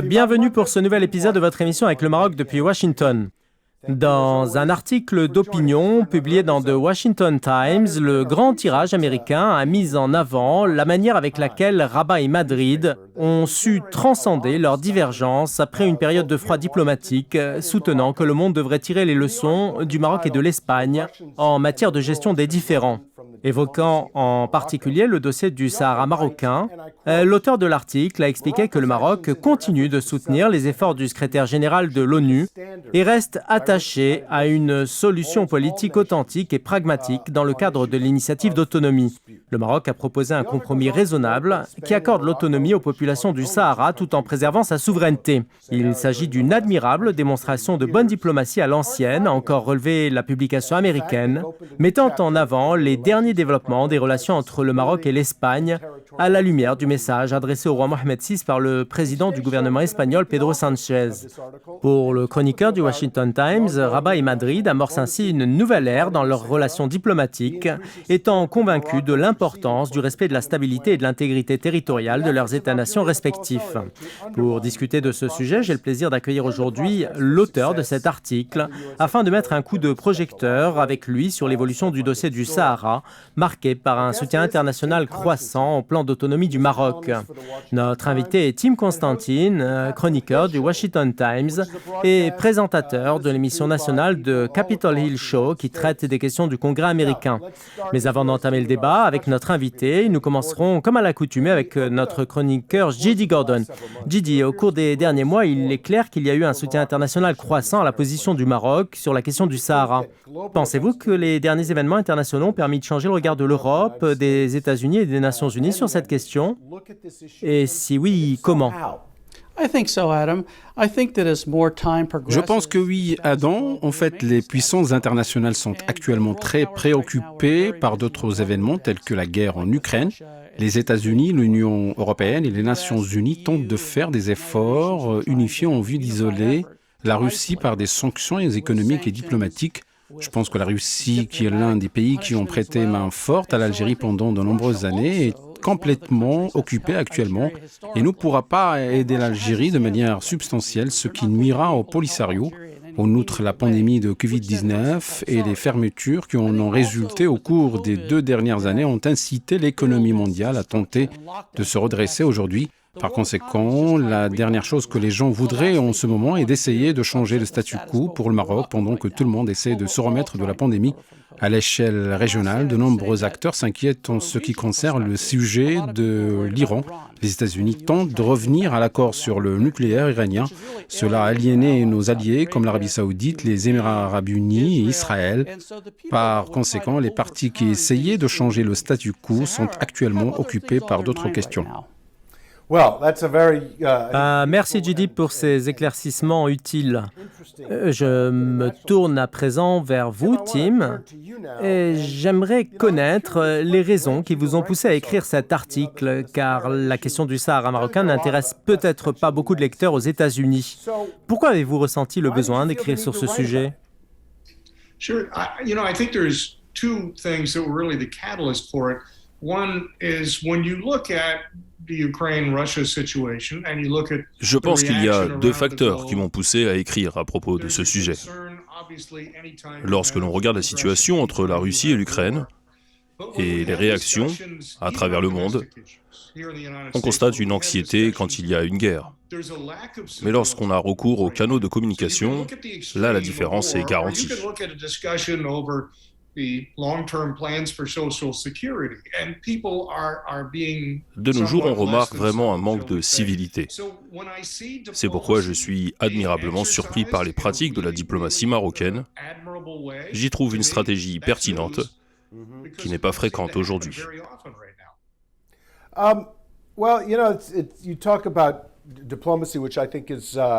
Bienvenue pour ce nouvel épisode de votre émission avec le Maroc depuis Washington. Dans un article d'opinion publié dans The Washington Times, le grand tirage américain a mis en avant la manière avec laquelle Rabat et Madrid ont su transcender leurs divergences après une période de froid diplomatique, soutenant que le monde devrait tirer les leçons du Maroc et de l'Espagne en matière de gestion des différends. Évoquant en particulier le dossier du Sahara marocain, l'auteur de l'article a expliqué que le Maroc continue de soutenir les efforts du secrétaire général de l'ONU et reste attaché à une solution politique authentique et pragmatique dans le cadre de l'initiative d'autonomie. Le Maroc a proposé un compromis raisonnable qui accorde l'autonomie aux populations du Sahara tout en préservant sa souveraineté. Il s'agit d'une admirable démonstration de bonne diplomatie à l'ancienne, a encore relevé la publication américaine, mettant en avant les derniers développement des relations entre le Maroc et l'Espagne à la lumière du message adressé au roi Mohamed VI par le président du gouvernement espagnol Pedro Sánchez. Pour le chroniqueur du Washington Times, Rabat et Madrid amorcent ainsi une nouvelle ère dans leurs relations diplomatiques, étant convaincus de l'importance du respect de la stabilité et de l'intégrité territoriale de leurs États-nations respectifs. Pour discuter de ce sujet, j'ai le plaisir d'accueillir aujourd'hui l'auteur de cet article afin de mettre un coup de projecteur avec lui sur l'évolution du dossier du Sahara, marqué par un soutien international croissant au plan d'autonomie du Maroc. Notre invité est Tim Constantine, chroniqueur du Washington Times et présentateur de l'émission nationale de Capitol Hill Show qui traite des questions du Congrès américain. Mais avant d'entamer le débat avec notre invité, nous commencerons comme à l'accoutumée avec notre chroniqueur J.D. Gordon. J.D., au cours des derniers mois, il est clair qu'il y a eu un soutien international croissant à la position du Maroc sur la question du Sahara. Pensez-vous que les derniers événements internationaux ont permis de changer le regard de l'Europe, des États-Unis et des Nations Unies sur cette question? Et si oui, comment? Je pense que oui, Adam. En fait, les puissances internationales sont actuellement très préoccupées par d'autres événements tels que la guerre en Ukraine. Les États-Unis, l'Union européenne et les Nations unies tentent de faire des efforts unifiés en vue d'isoler la Russie par des sanctions économiques et diplomatiques. Je pense que la Russie, qui est l'un des pays qui ont prêté main forte à l'Algérie pendant de nombreuses années, est complètement occupée actuellement et ne pourra pas aider l'Algérie de manière substantielle, ce qui nuira au Polisario. En outre, la pandémie de Covid-19 et les fermetures qui en ont résulté au cours des 2 dernières années ont incité l'économie mondiale à tenter de se redresser aujourd'hui. Par conséquent, la dernière chose que les gens voudraient en ce moment est d'essayer de changer le statu quo pour le Maroc pendant que tout le monde essaie de se remettre de la pandémie. À l'échelle régionale, de nombreux acteurs s'inquiètent en ce qui concerne le sujet de l'Iran. Les États-Unis tentent de revenir à l'accord sur le nucléaire iranien. Cela a aliéné nos alliés comme l'Arabie saoudite, les Émirats arabes unis et Israël. Par conséquent, les partis qui essayaient de changer le statu quo sont actuellement occupés par d'autres questions. Merci Judy pour ces éclaircissements utiles. Je me tourne à présent vers vous, Tim, et j'aimerais connaître les raisons qui vous ont poussé à écrire cet article, car la question du Sahara marocain n'intéresse peut-être pas beaucoup de lecteurs aux États-Unis. Pourquoi avez-vous ressenti le besoin d'écrire sur ce sujet? Sure. I think there's 2 things that were really the catalyst for it. One is when you look at Je pense qu'il y a 2 facteurs qui m'ont poussé à écrire à propos de ce sujet. Lorsque l'on regarde la situation entre la Russie et l'Ukraine et les réactions à travers le monde, on constate une anxiété quand il y a une guerre. Mais lorsqu'on a recours aux canaux de communication, là la différence est garantie. De nos jours, on remarque vraiment un manque de civilité. C'est pourquoi je suis admirablement surpris par les pratiques de la diplomatie marocaine. J'y trouve une stratégie pertinente qui n'est pas fréquente aujourd'hui.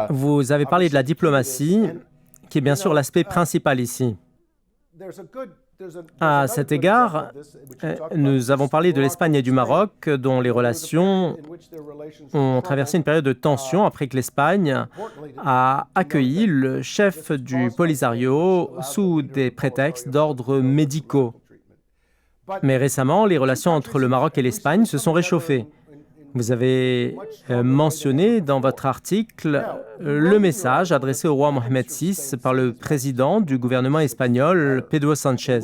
Vous avez parlé de la diplomatie, qui est bien sûr l'aspect principal ici. À cet égard, nous avons parlé de l'Espagne et du Maroc, dont les relations ont traversé une période de tension après que l'Espagne a accueilli le chef du Polisario sous des prétextes d'ordre médicaux. Mais récemment, les relations entre le Maroc et l'Espagne se sont réchauffées. Vous avez mentionné dans votre article le message adressé au roi Mohamed VI par le président du gouvernement espagnol, Pedro Sánchez.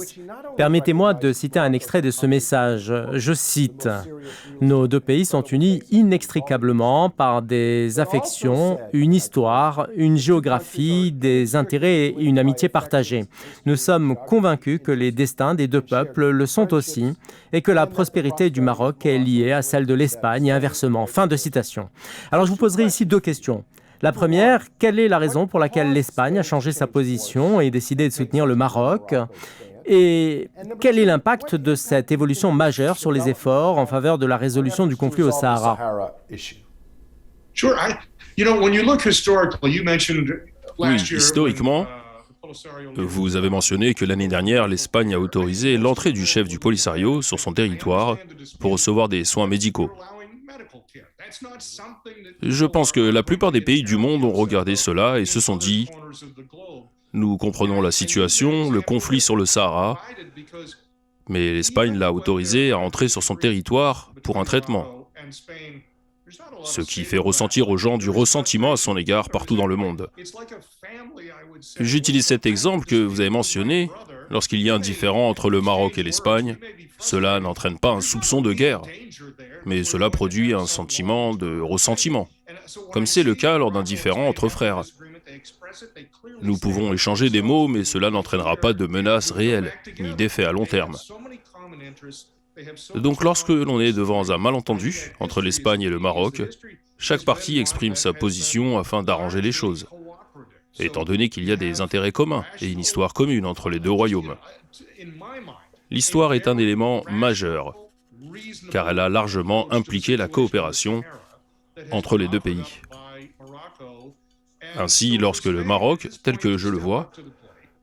Permettez-moi de citer un extrait de ce message. Je cite « Nos deux pays sont unis inextricablement par des affections, une histoire, une géographie, des intérêts et une amitié partagée. Nous sommes convaincus que les destins des deux peuples le sont aussi et que la prospérité du Maroc est liée à celle de l'Espagne et inversement. » Fin de citation. Alors je vous poserai ici deux questions. La première, quelle est la raison pour laquelle l'Espagne a changé sa position et décidé de soutenir le Maroc ? Et quel est l'impact de cette évolution majeure sur les efforts en faveur de la résolution du conflit au Sahara? Oui, historiquement, vous avez mentionné que l'année dernière, l'Espagne a autorisé l'entrée du chef du Polisario sur son territoire pour recevoir des soins médicaux. Je pense que la plupart des pays du monde ont regardé cela et se sont dit « Nous comprenons la situation, le conflit sur le Sahara, mais l'Espagne l'a autorisé à entrer sur son territoire pour un traitement. » Ce qui fait ressentir aux gens du ressentiment à son égard partout dans le monde. J'utilise cet exemple que vous avez mentionné. Lorsqu'il y a un différend entre le Maroc et l'Espagne, cela n'entraîne pas un soupçon de guerre, mais cela produit un sentiment de ressentiment, comme c'est le cas lors d'un différend entre frères. Nous pouvons échanger des mots, mais cela n'entraînera pas de menaces réelles, ni d'effets à long terme. Donc lorsque l'on est devant un malentendu entre l'Espagne et le Maroc, chaque partie exprime sa position afin d'arranger les choses, étant donné qu'il y a des intérêts communs et une histoire commune entre les deux royaumes. L'histoire est un élément majeur, car elle a largement impliqué la coopération entre les deux pays. Ainsi, lorsque le Maroc, tel que je le vois,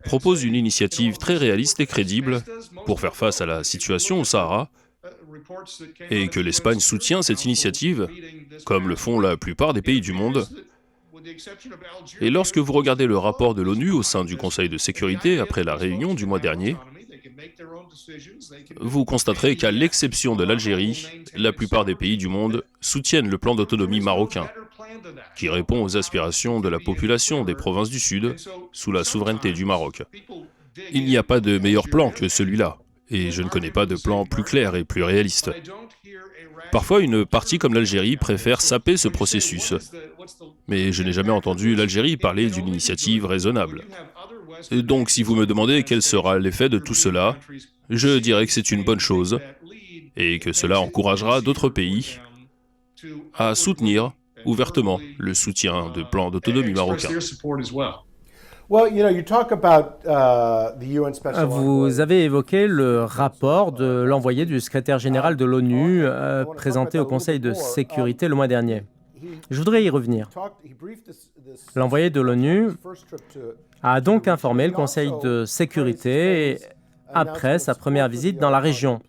propose une initiative très réaliste et crédible pour faire face à la situation au Sahara, et que l'Espagne soutient cette initiative, comme le font la plupart des pays du monde. Et lorsque vous regardez le rapport de l'ONU au sein du Conseil de sécurité après la réunion du mois dernier, vous constaterez qu'à l'exception de l'Algérie, la plupart des pays du monde soutiennent le plan d'autonomie marocain, qui répond aux aspirations de la population des provinces du Sud sous la souveraineté du Maroc. Il n'y a pas de meilleur plan que celui-là, et je ne connais pas de plan plus clair et plus réaliste. Parfois, une partie comme l'Algérie préfère saper ce processus, mais je n'ai jamais entendu l'Algérie parler d'une initiative raisonnable. Donc, si vous me demandez quel sera l'effet de tout cela, je dirais que c'est une bonne chose, et que cela encouragera d'autres pays à soutenir ouvertement le soutien de plans d'autonomie marocain. Vous avez évoqué le rapport de l'envoyé du secrétaire général de l'ONU présenté au Conseil de sécurité le mois dernier. Je voudrais y revenir. L'envoyé de l'ONU a donc informé le Conseil de sécurité après sa première visite dans la région.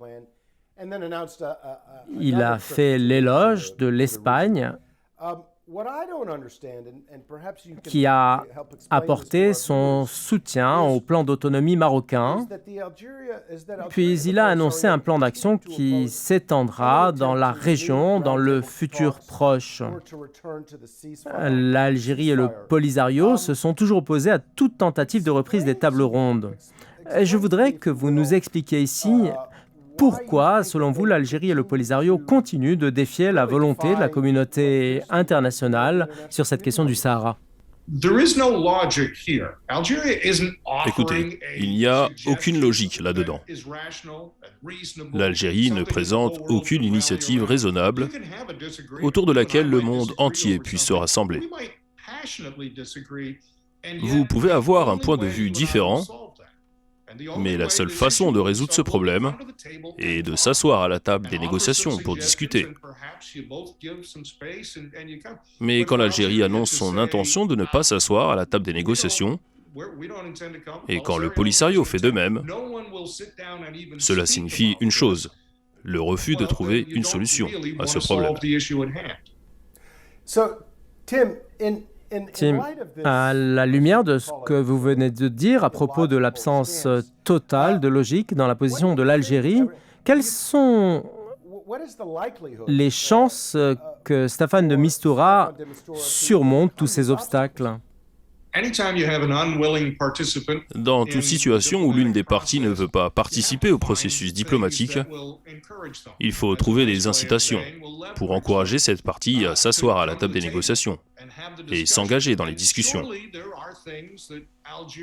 Il a fait l'éloge de l'Espagne, qui a apporté son soutien au plan d'autonomie marocain, puis il a annoncé un plan d'action qui s'étendra dans la région dans le futur proche. L'Algérie et le Polisario se sont toujours opposés à toute tentative de reprise des tables rondes. Je voudrais que vous nous expliquiez ici pourquoi, selon vous, l'Algérie et le Polisario continuent de défier la volonté de la communauté internationale sur cette question du Sahara. Écoutez, il n'y a aucune logique là-dedans. L'Algérie ne présente aucune initiative raisonnable autour de laquelle le monde entier puisse se rassembler. Vous pouvez avoir un point de vue différent, mais la seule façon de résoudre ce problème est de s'asseoir à la table des négociations pour discuter. Mais quand l'Algérie annonce son intention de ne pas s'asseoir à la table des négociations, Et quand le Polisario fait de même, cela signifie une chose, le refus de trouver une solution à ce problème. Tim, à la lumière de ce que vous venez de dire à propos de l'absence totale de logique dans la position de l'Algérie, quelles sont les chances que Staffan de Mistura surmonte tous ces obstacles? Dans toute situation où l'une des parties ne veut pas participer au processus diplomatique, il faut trouver des incitations pour encourager cette partie à s'asseoir à la table des négociations et s'engager dans les discussions.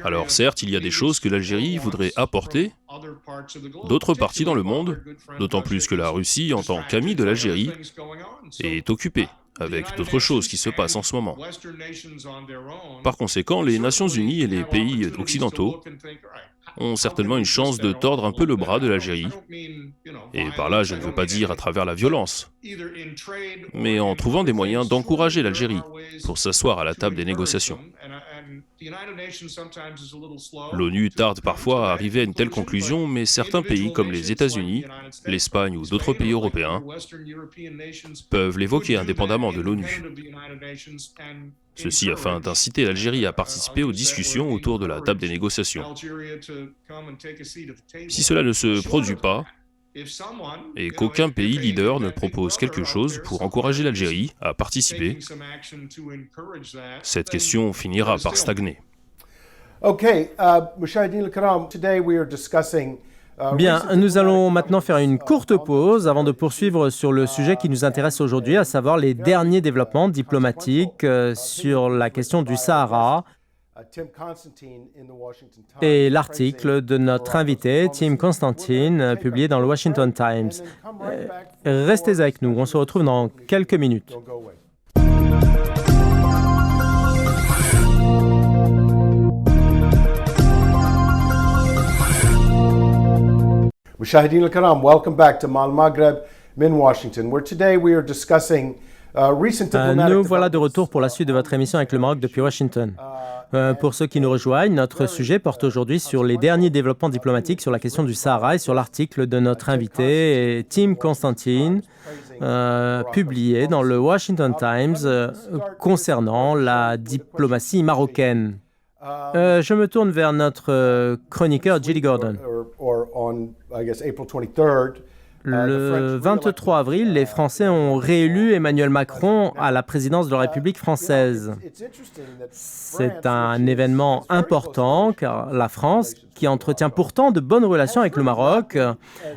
Alors certes, il y a des choses que l'Algérie voudrait apporter d'autres parties dans le monde, d'autant plus que la Russie, en tant qu'amie de l'Algérie, est occupée avec d'autres choses qui se passent en ce moment. Par conséquent, les Nations Unies et les pays occidentaux ont certainement une chance de tordre un peu le bras de l'Algérie. Et par là, je ne veux pas dire à travers la violence, mais en trouvant des moyens d'encourager l'Algérie pour s'asseoir à la table des négociations. L'ONU tarde parfois à arriver à une telle conclusion, mais certains pays comme les États-Unis, l'Espagne ou d'autres pays européens peuvent l'évoquer indépendamment de l'ONU. Ceci afin d'inciter l'Algérie à participer aux discussions autour de la table des négociations. Si cela ne se produit pas, et qu'aucun pays leader ne propose quelque chose pour encourager l'Algérie à participer, cette question finira par stagner. Bien, nous allons maintenant faire une courte pause avant de poursuivre sur le sujet qui nous intéresse aujourd'hui, à savoir les derniers développements diplomatiques sur la question du Sahara et l'article de notre invité, Tim Constantine, publié dans le Washington Times. Restez avec nous, on se retrouve dans quelques minutes. مشاهدينا الكرام, welcome back to Mal Maghreb in Washington, where today we are discussing recent diplomatic Nous voilà de retour pour la suite de votre émission avec le Maroc depuis Washington. Pour ceux qui nous rejoignent, notre sujet porte aujourd'hui sur les derniers développements diplomatiques sur la question du Sahara et sur l'article de notre invité, Tim Constantine, publié dans le Washington Times concernant la diplomatie marocaine. Je me tourne vers notre chroniqueur Judy Gordon. Le 23 avril, les Français ont réélu Emmanuel Macron à la présidence de la République française. C'est un événement important car la France, qui entretient pourtant de bonnes relations avec le Maroc,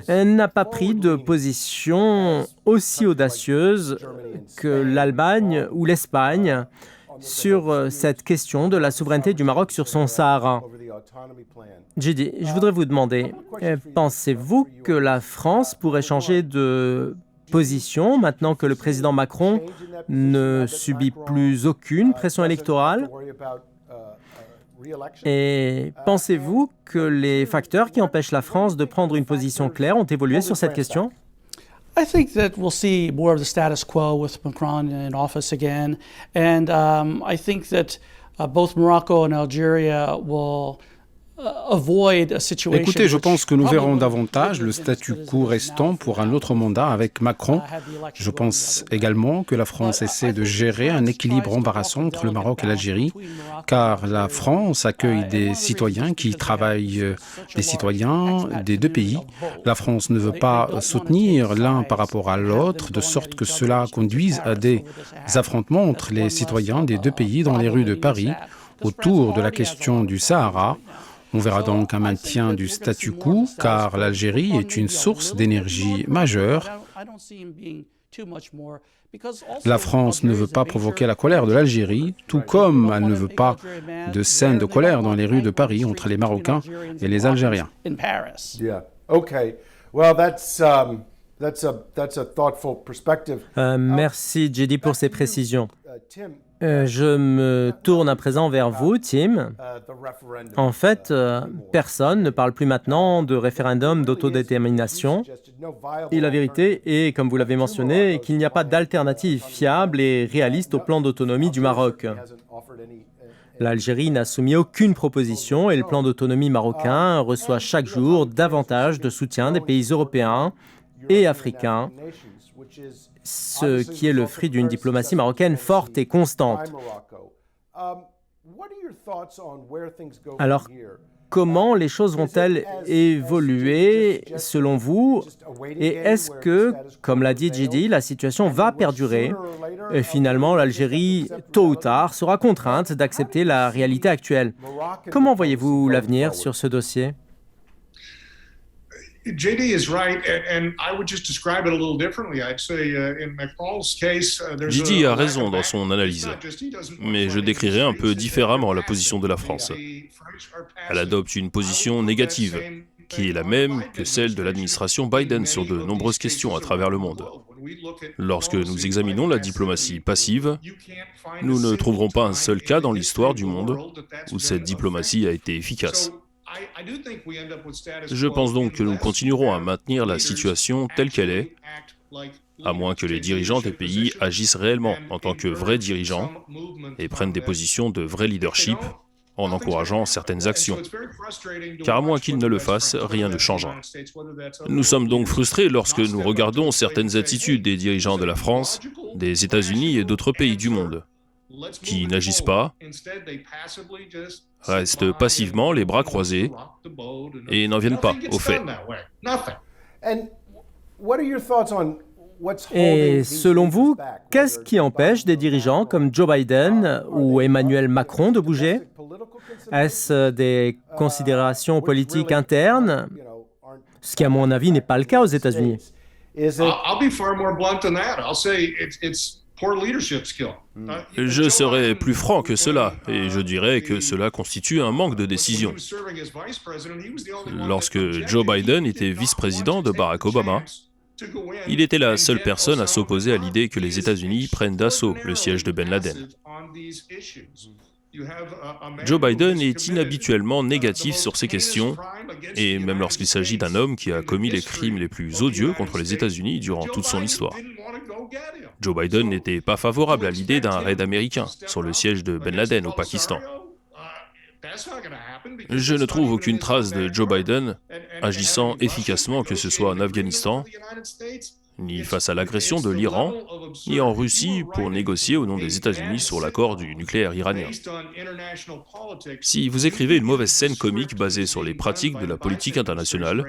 n'a pas pris de position aussi audacieuse que l'Allemagne ou l'Espagne sur cette question de la souveraineté du Maroc sur son Sahara. Judy, je voudrais vous demander, pensez-vous que la France pourrait changer de position maintenant que le président Macron ne subit plus aucune pression électorale? Et pensez-vous que les facteurs qui empêchent la France de prendre une position claire ont évolué sur cette question? I think that we'll see more of the status quo with Macron in office again, and I think that both Morocco and Algeria will avoid a situation. Écoutez, je pense que nous verrons davantage le statu quo restant pour un autre mandat avec Macron. Je pense également que la France essaie de gérer un équilibre embarrassant entre le Maroc et l'Algérie, car la France accueille des citoyens qui travaillent, des citoyens des deux pays. La France ne veut pas soutenir l'un par rapport à l'autre, de sorte que cela conduise à des affrontements entre les citoyens des deux pays dans les rues de Paris autour de la question du Sahara. On verra donc un maintien du statu quo, car l'Algérie est une source d'énergie majeure. La France ne veut pas provoquer la colère de l'Algérie, tout comme elle ne veut pas de scènes de colère dans les rues de Paris entre les Marocains et les Algériens. Merci, Judy, pour ces précisions. Je me tourne à présent vers vous, Tim. En fait, personne ne parle plus maintenant de référendum d'autodétermination. Et la vérité est, comme vous l'avez mentionné, qu'il n'y a pas d'alternative fiable et réaliste au plan d'autonomie du Maroc. L'Algérie n'a soumis aucune proposition et le plan d'autonomie marocain reçoit chaque jour davantage de soutien des pays européens et africains, ce qui est le fruit d'une diplomatie marocaine forte et constante. Alors, comment les choses vont-elles évoluer selon vous? Et est-ce que, comme l'a dit Gidi, la situation va perdurer? Et finalement, l'Algérie, tôt ou tard, sera contrainte d'accepter la réalité actuelle. Comment voyez-vous l'avenir sur ce dossier? JD is right, and I would just describe it a little differently. I'd say in Macron's case, Gidi a raison dans son analyse, mais je décrirais un peu différemment la position de la France. Elle adopte une position négative, qui est la même que celle de l'administration Biden sur de nombreuses questions à travers le monde. Lorsque nous examinons la diplomatie passive, nous ne trouverons pas un seul cas dans l'histoire du monde où cette diplomatie a été efficace. Je pense donc que nous continuerons à maintenir la situation telle qu'elle est, à moins que les dirigeants des pays agissent réellement en tant que vrais dirigeants et prennent des positions de vrai leadership en encourageant certaines actions. Car à moins qu'ils ne le fassent, rien ne changera. Nous sommes donc frustrés lorsque nous regardons certaines attitudes des dirigeants de la France, des États-Unis et d'autres pays du monde, qui n'agissent pas, restent passivement les bras croisés et n'en viennent pas aux faits. Et selon vous, qu'est-ce qui empêche des dirigeants comme Joe Biden ou Emmanuel Macron de bouger? Est-ce des considérations politiques internes? Ce qui, à mon avis, n'est pas le cas aux États-Unis. I'll be far more blunt than that. I'll say it's poor leadership skill. Je serais plus franc que cela, et je dirais que cela constitue un manque de décision. Lorsque Joe Biden était vice-président de Barack Obama, il était la seule personne à s'opposer à l'idée que les États-Unis prennent d'assaut le siège de Ben Laden. Joe Biden est inhabituellement négatif sur ces questions, et même lorsqu'il s'agit d'un homme qui a commis les crimes les plus odieux contre les États-Unis durant toute son histoire. Joe Biden n'était pas favorable à l'idée d'un raid américain sur le siège de Ben Laden au Pakistan. Je ne trouve aucune trace de Joe Biden agissant efficacement, que ce soit en Afghanistan, ni face à l'agression de l'Iran, ni en Russie pour négocier au nom des États-Unis sur l'accord du nucléaire iranien. Si vous écrivez une mauvaise scène comique basée sur les pratiques de la politique internationale,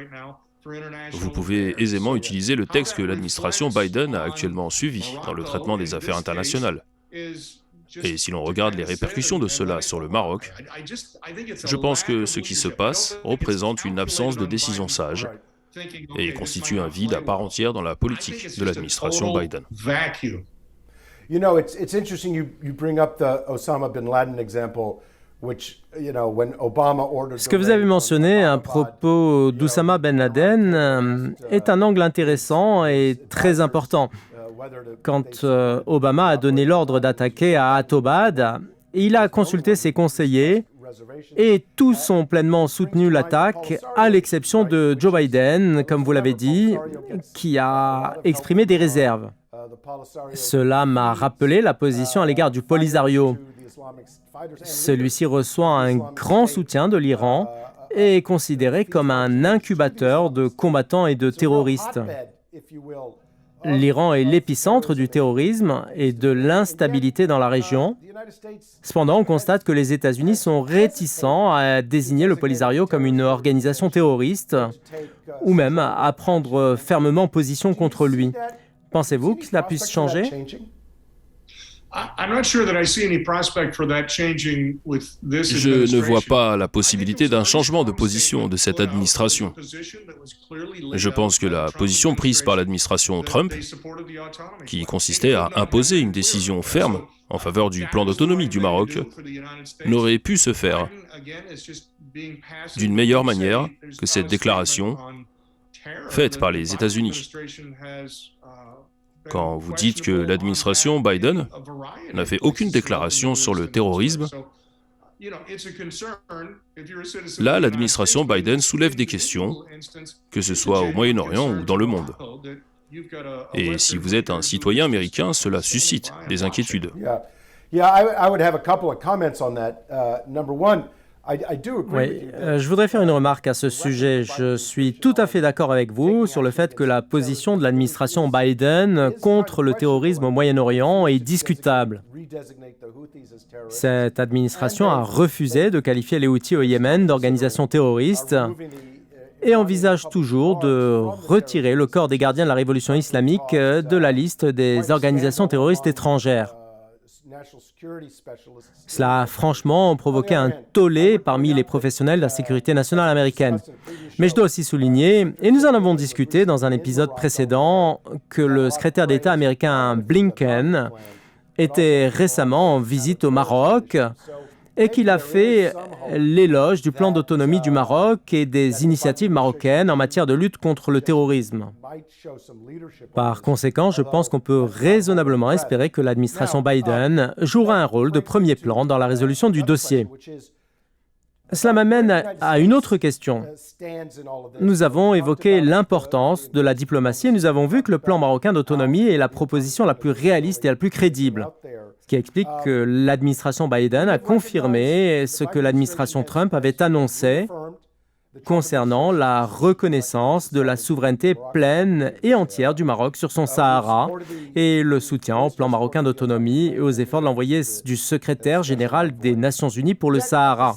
vous pouvez aisément utiliser le texte que l'administration Biden a actuellement suivi dans le traitement des affaires internationales. Et si l'on regarde les répercussions de cela sur le Maroc, je pense que ce qui se passe représente une absence de décision sage et constitue un vide à part entière dans la politique de l'administration Biden. You know, it's interesting you bring up the Osama bin Laden example, which, you know, when Obama ordered... Ce que vous avez mentionné à propos d'Oussama Ben Laden est un angle intéressant et très important. Quand Obama a donné l'ordre d'attaquer à Abbottabad, il a consulté ses conseillers et tous ont pleinement soutenu l'attaque, à l'exception de Joe Biden, comme vous l'avez dit, qui a exprimé des réserves. Cela m'a rappelé la position à l'égard du Polisario. Celui-ci reçoit un grand soutien de l'Iran et est considéré comme un incubateur de combattants et de terroristes. L'Iran est l'épicentre du terrorisme et de l'instabilité dans la région. Cependant, on constate que les États-Unis sont réticents à désigner le Polisario comme une organisation terroriste ou même à prendre fermement position contre lui. Pensez-vous que cela puisse changer? Je ne vois pas la possibilité d'un changement de position de cette administration. Je pense que la position prise par l'administration Trump, qui consistait à imposer une décision ferme en faveur du plan d'autonomie du Maroc, n'aurait pu se faire d'une meilleure manière que cette déclaration faite par les États-Unis. Quand vous dites que l'administration Biden n'a fait aucune déclaration sur le terrorisme, là, l'administration Biden soulève des questions, que ce soit au Moyen-Orient ou dans le monde. Et si vous êtes un citoyen américain, cela suscite des inquiétudes. Yeah, I would have a couple of comments on that. Number one, I do agree with Oui, you that- je voudrais faire une remarque à ce sujet. Je suis tout à fait d'accord avec vous sur le fait que la position de l'administration Biden contre le terrorisme au Moyen-Orient est discutable. Cette administration a refusé de qualifier les Houthis au Yémen d'organisation terroriste et envisage toujours de retirer le corps des gardiens de la révolution islamique de la liste des organisations terroristes étrangères. Cela a franchement provoqué un tollé parmi les professionnels de la sécurité nationale américaine. Mais je dois aussi souligner, et nous en avons discuté dans un épisode précédent, que le secrétaire d'État américain Blinken était récemment en visite au Maroc et qu'il a fait l'éloge du plan d'autonomie du Maroc et des initiatives marocaines en matière de lutte contre le terrorisme. Par conséquent, je pense qu'on peut raisonnablement espérer que l'administration Biden jouera un rôle de premier plan dans la résolution du dossier. Cela m'amène à une autre question. Nous avons évoqué l'importance de la diplomatie et nous avons vu que le plan marocain d'autonomie est la proposition la plus réaliste et la plus crédible, ce qui explique que l'administration Biden a confirmé ce que l'administration Trump avait annoncé concernant la reconnaissance de la souveraineté pleine et entière du Maroc sur son Sahara et le soutien au plan marocain d'autonomie et aux efforts de l'envoyé du secrétaire général des Nations Unies pour le Sahara.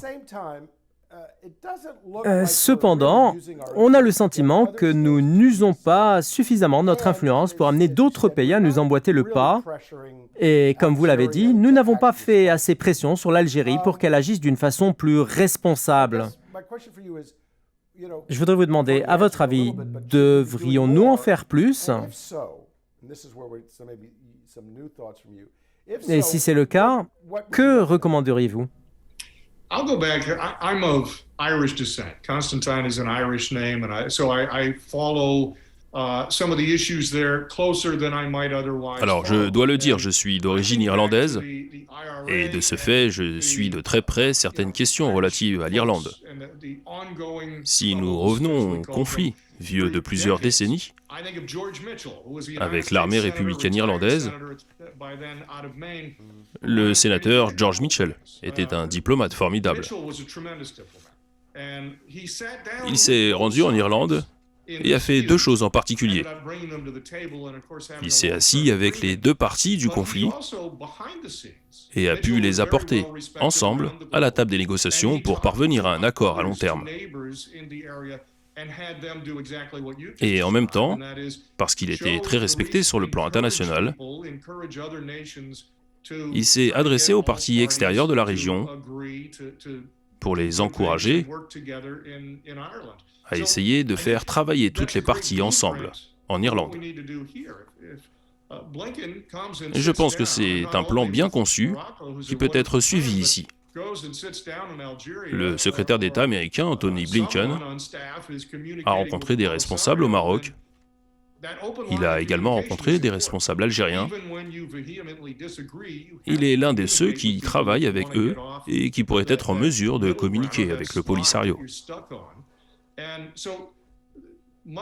Cependant, on a le sentiment que nous n'usons pas suffisamment de notre influence pour amener d'autres pays à nous emboîter le pas. Et comme vous l'avez dit, nous n'avons pas fait assez pression sur l'Algérie pour qu'elle agisse d'une façon plus responsable. Je voudrais vous demander, à votre avis, devrions-nous en faire plus? Et si c'est le cas, que recommanderiez-vous? I'll go back. I'm of Irish descent. Constantine is an Irish name, and so I follow some of the issues there closer than I might otherwise. Alors, je dois le dire, je suis d'origine irlandaise, et de ce fait, je suis de très près certaines questions relatives à l'Irlande. Si nous revenons au conflit, vieux de plusieurs décennies, avec l'armée républicaine irlandaise, le sénateur George Mitchell était un diplomate formidable. Il s'est rendu en Irlande et a fait deux choses en particulier. Il s'est assis avec les deux parties du conflit et a pu les apporter ensemble à la table des négociations pour parvenir à un accord à long terme. Et en même temps, parce qu'il était très respecté sur le plan international, il s'est adressé aux partis extérieurs de la région pour les encourager à essayer de faire travailler toutes les parties ensemble en Irlande. Et je pense que c'est un plan bien conçu qui peut être suivi ici. Le secrétaire d'État américain, Anthony Blinken, a rencontré des responsables au Maroc. Il a également rencontré des responsables algériens. Il est l'un de ceux qui travaillent avec eux et qui pourraient être en mesure de communiquer avec le Polisario.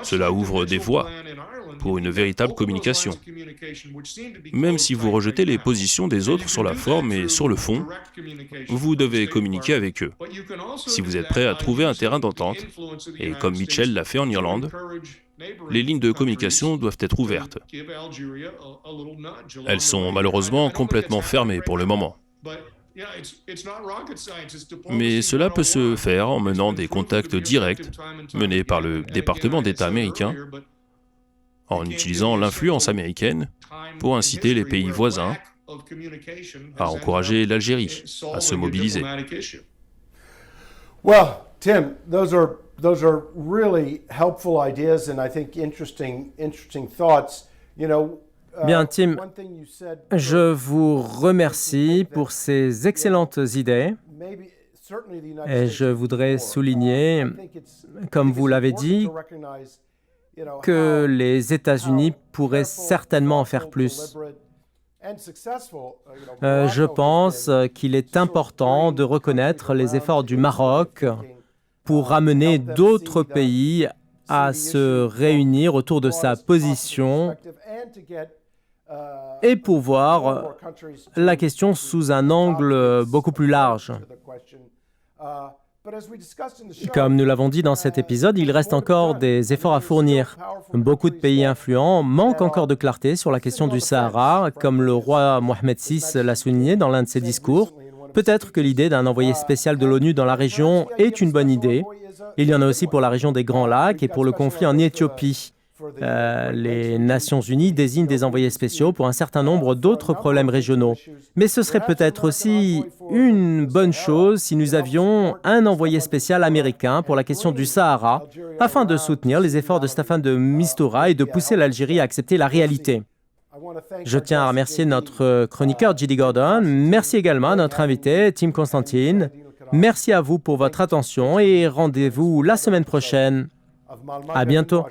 Cela ouvre des voies pour une véritable communication. Même si vous rejetez les positions des autres sur la forme et sur le fond, vous devez communiquer avec eux. Si vous êtes prêt à trouver un terrain d'entente, et comme Mitchell l'a fait en Irlande, les lignes de communication doivent être ouvertes. Elles sont malheureusement complètement fermées pour le moment. Mais cela peut se faire en menant des contacts directs menés par le département d'État américain, en utilisant l'influence américaine pour inciter les pays voisins à encourager l'Algérie à se mobiliser. Well, Tim, those are really helpful ideas and I think interesting thoughts. Bien, Tim, je vous remercie pour ces excellentes idées et je voudrais souligner, comme vous l'avez dit, que les États-Unis pourraient certainement en faire plus. Je pense qu'il est important de reconnaître les efforts du Maroc pour ramener d'autres pays à se réunir autour de sa position et pour voir la question sous un angle beaucoup plus large. Comme nous l'avons dit dans cet épisode, il reste encore des efforts à fournir. Beaucoup de pays influents manquent encore de clarté sur la question du Sahara, comme le roi Mohamed VI l'a souligné dans l'un de ses discours. Peut-être que l'idée d'un envoyé spécial de l'ONU dans la région est une bonne idée. Il y en a aussi pour la région des Grands Lacs et pour le conflit en Éthiopie. Les Nations Unies désignent des envoyés spéciaux pour un certain nombre d'autres problèmes régionaux. Mais ce serait peut-être aussi une bonne chose si nous avions un envoyé spécial américain pour la question du Sahara, afin de soutenir les efforts de Staffan de Mistura et de pousser l'Algérie à accepter la réalité. Je tiens à remercier notre chroniqueur J.D. Gordon. Merci également à notre invité, Tim Constantine. Merci à vous pour votre attention et rendez-vous la semaine prochaine. À bientôt.